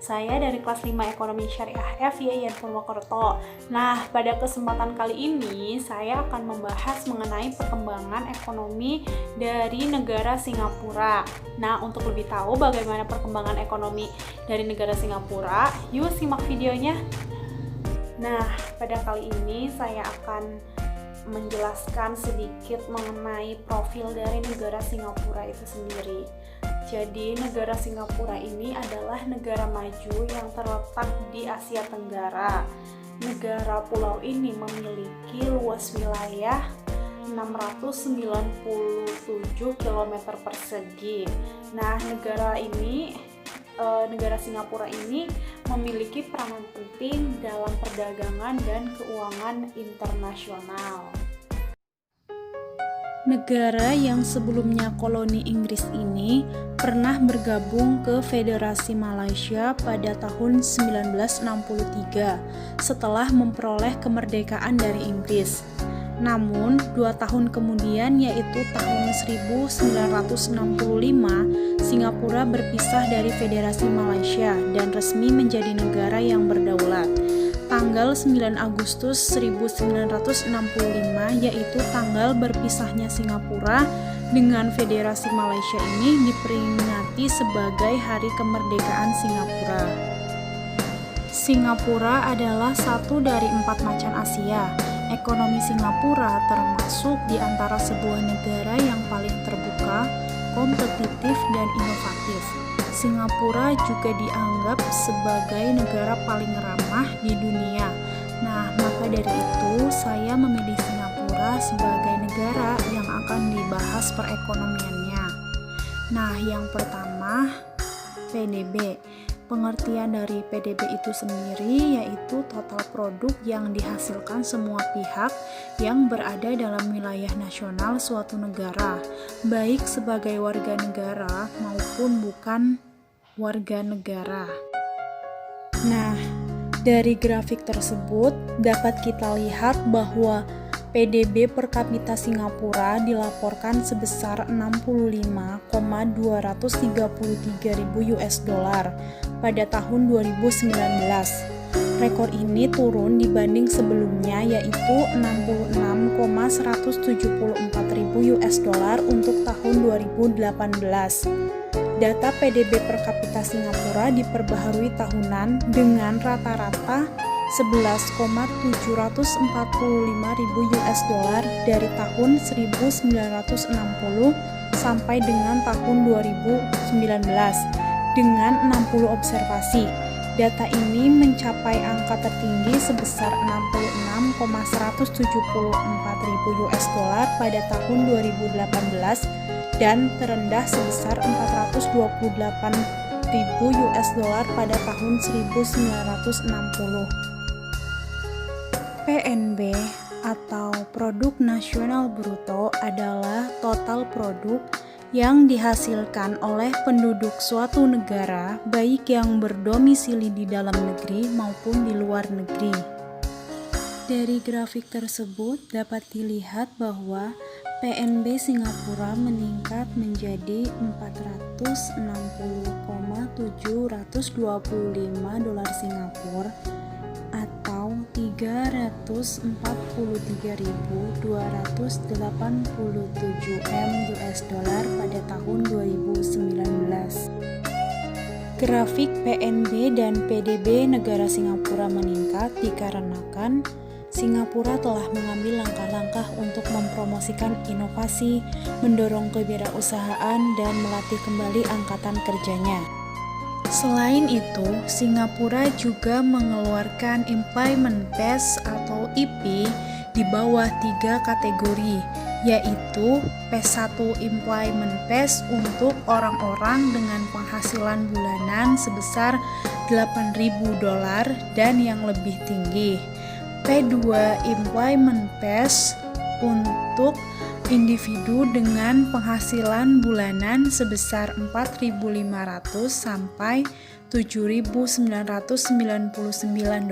Saya dari kelas 5 Ekonomi Syariah F YIN Purwokerto. Nah, pada kesempatan kali ini saya akan membahas mengenai perkembangan ekonomi dari negara Singapura. Nah, untuk lebih tahu bagaimana perkembangan ekonomi dari negara Singapura, yuk simak videonya. Nah, pada kali ini saya akan menjelaskan sedikit mengenai profil dari negara Singapura itu sendiri. Jadi, negara Singapura ini adalah negara maju yang terletak di Asia Tenggara. Negara pulau ini memiliki luas wilayah 697 km persegi. Nah, negara Singapura ini memiliki peranan penting dalam perdagangan dan keuangan internasional. Negara yang sebelumnya koloni Inggris ini pernah bergabung ke Federasi Malaysia pada tahun 1963 setelah memperoleh kemerdekaan dari Inggris. Namun, 2 tahun kemudian yaitu tahun 1965, Singapura berpisah dari Federasi Malaysia dan resmi menjadi negara yang berdaulat. Tanggal 9 Agustus 1965 yaitu tanggal berpisahnya Singapura dengan Federasi Malaysia ini diperingati sebagai Hari Kemerdekaan Singapura. Singapura adalah satu dari 4 macan Asia. Ekonomi Singapura termasuk di antara sebuah negara yang paling terbuka, kompetitif, dan inovatif. Singapura juga dianggap sebagai negara paling ramah di dunia. Nah, maka dari itu saya memilih Singapura sebagai negara yang akan dibahas perekonomiannya. Nah, yang pertama, PDB. Pengertian dari PDB itu sendiri yaitu total produk yang dihasilkan semua pihak yang berada dalam wilayah nasional suatu negara, baik sebagai warga negara maupun bukan warga negara. Nah, dari grafik tersebut dapat kita lihat bahwa PDB per kapita Singapura dilaporkan sebesar 65,233 ribu US dollar pada tahun 2019. Rekor ini turun dibanding sebelumnya yaitu 66,174 ribu US dollar untuk tahun 2018. Data PDB per kapita Singapura diperbaharui tahunan dengan rata-rata 11,745 ribu US dollar dari tahun 1960 sampai dengan tahun 2019 dengan 60 observasi. Data ini mencapai angka tertinggi sebesar 66,174 ribu US dollar pada tahun 2018 dan terendah sebesar 428 ribu US dollar pada tahun 1960. PNB atau Produk Nasional Bruto adalah total produk yang dihasilkan oleh penduduk suatu negara, baik yang berdomisili di dalam negeri maupun di luar negeri. Dari grafik tersebut dapat dilihat bahwa PNB Singapura meningkat menjadi 460,725 dolar Singapura atau 343.287 M US dollar pada tahun 2019. Grafik PNB dan PDB negara Singapura meningkat dikarenakan Singapura telah mengambil langkah-langkah untuk mempromosikan inovasi, mendorong kewirausahaan, dan melatih kembali angkatan kerjanya. Selain itu, Singapura juga mengeluarkan Employment Pass atau IP di bawah 3 kategori, yaitu P1 Employment Pass untuk orang-orang dengan penghasilan bulanan sebesar 8.000 dolar dan yang lebih tinggi. P2 Employment Pass untuk individu dengan penghasilan bulanan sebesar 4.500 sampai 7.999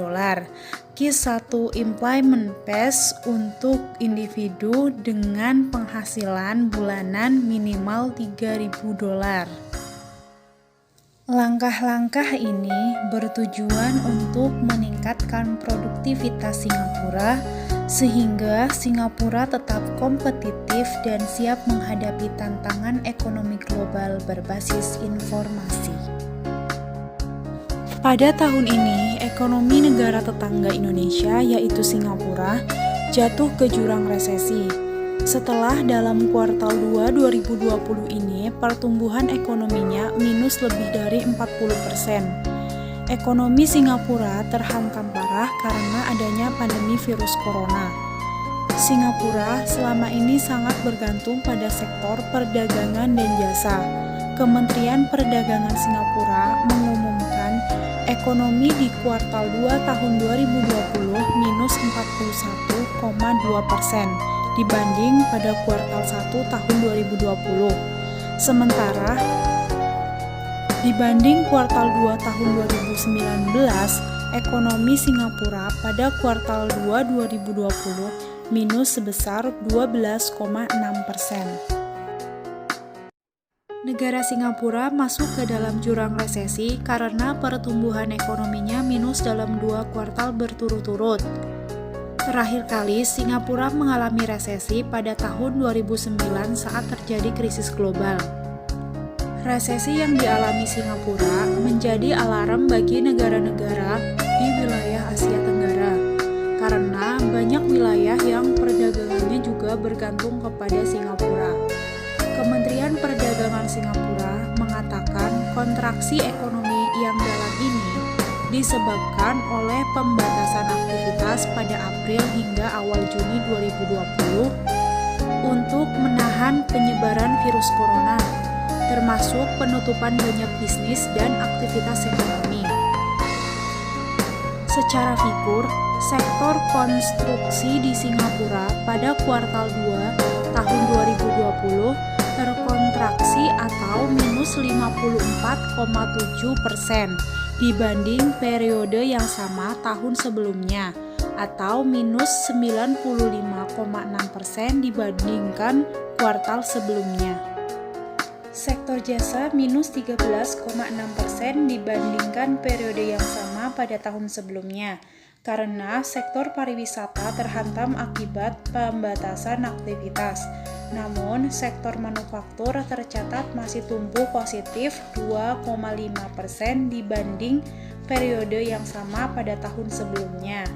dolar. Q1 Employment Pass untuk individu dengan penghasilan bulanan minimal 3.000 dolar. Langkah-langkah ini bertujuan untuk meningkatkan produktivitas Singapura sehingga Singapura tetap kompetitif dan siap menghadapi tantangan ekonomi global berbasis informasi. Pada tahun ini, ekonomi negara tetangga Indonesia yaitu Singapura jatuh ke jurang resesi. Setelah dalam kuartal 2 2020 ini pertumbuhan ekonominya minus lebih dari 40%. Ekonomi Singapura terhantam parah karena adanya pandemi virus corona. Singapura selama ini sangat bergantung pada sektor perdagangan dan jasa. Kementerian Perdagangan Singapura mengumumkan ekonomi di kuartal 2 tahun 2020 minus 41,2% dibanding pada kuartal 1 tahun 2020. Sementara dibanding kuartal 2 tahun 2019, ekonomi Singapura pada kuartal 2 2020 minus sebesar 12,6%. Negara Singapura masuk ke dalam jurang resesi karena pertumbuhan ekonominya minus dalam 2 kuartal berturut-turut. Terakhir kali Singapura mengalami resesi pada tahun 2009 saat terjadi krisis global. Resesi yang dialami Singapura menjadi alarm bagi negara-negara di wilayah Asia Tenggara, karena banyak wilayah yang perdagangannya juga bergantung kepada Singapura. Kementerian Perdagangan Singapura mengatakan kontraksi ekonomi yang dalam ini disebabkan oleh pembatasan aktivitas pada April hingga awal Juni 2020 untuk menahan penyebaran virus corona, termasuk penutupan banyak bisnis dan aktivitas ekonomi. Secara figur, sektor konstruksi di Singapura pada kuartal 2 tahun 2020 terkontraksi atau minus 54,7% dibanding periode yang sama tahun sebelumnya, atau minus 95,6% dibandingkan kuartal sebelumnya. Sektor jasa minus 13,6% dibandingkan periode yang sama pada tahun sebelumnya, karena sektor pariwisata terhantam akibat pembatasan aktivitas. Namun, sektor manufaktur tercatat masih tumbuh positif 2,5% dibanding periode yang sama pada tahun sebelumnya.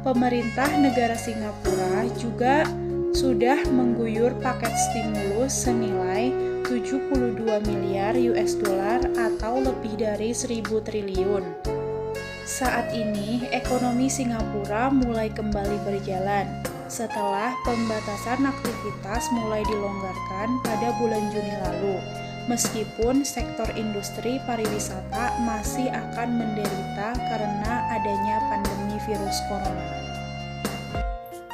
Pemerintah negara Singapura juga sudah mengguyur paket stimulus senilai 72 miliar US dollar atau lebih dari 1.000 triliun. Saat ini, ekonomi Singapura mulai kembali berjalan setelah pembatasan aktivitas mulai dilonggarkan pada bulan Juni lalu, meskipun sektor industri pariwisata masih akan menderita karena adanya pandemi virus corona.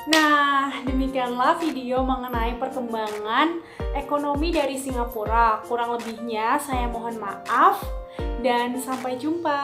Nah, demikianlah video mengenai perkembangan ekonomi dari Singapura. Kurang lebihnya saya mohon maaf dan sampai jumpa.